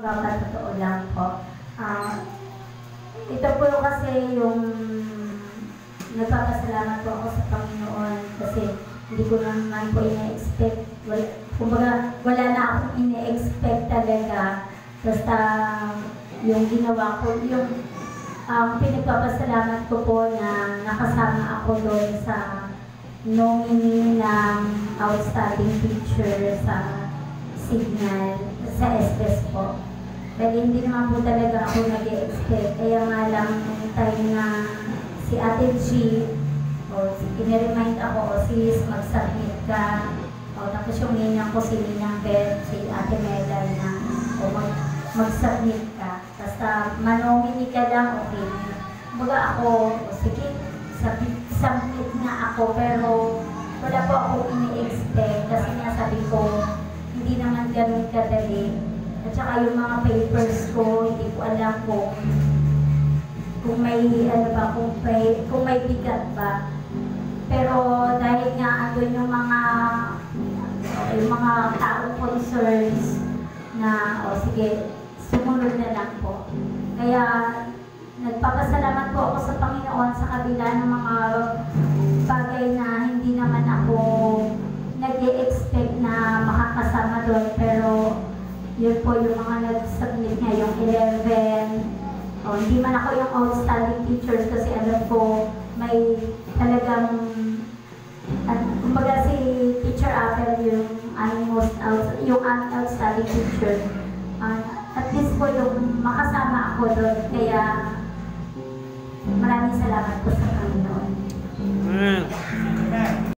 Totoo lang po. Ito po kasi yung nagpapasalamat po ako sa Panginoon kasi hindi ko naman po ina-expect. Kumbaga, wala na akong ina-expect talaga. Basta yung ginawa ko, yung pinagpapasalamat ko po na nakasama ako doon sa nominee ng outstanding teacher sa Signal, sa SBS po. Dahil hindi naman po talaga ako nag-expect. Kaya nga lang time na si Ate G, iniremind ako, sis, mag-submit ka. Tapos yung ninang ko, si Ninang Beth, si Ate Medal na, mag-submit ka. Basta manomini ka lang, okay. Kumbaga ako, sige, submit na ako, pero wala po ako ini-expect. Kasi nga sabi ko, hindi naman ganun kadali. At saka yung mga papers ko, hindi ko alam kung may bigat ba. Pero dahil nga andun yung mga taong concerns na, sige, sumunod na lang po. Kaya nagpapasalamat po ako sa Panginoon sa kabila ng mga bagay na hindi naman ako nag-e-expect na makakasama doon. Pero yun po yung mga nag-submit niya, yung 11. Hindi man ako yung outstanding teachers kasi alam ko may talagang, kumbaga si Teacher Apple yung aming outstanding teacher. At least po yung makasama ako doon. Kaya maraming salamat po sa Panginoon.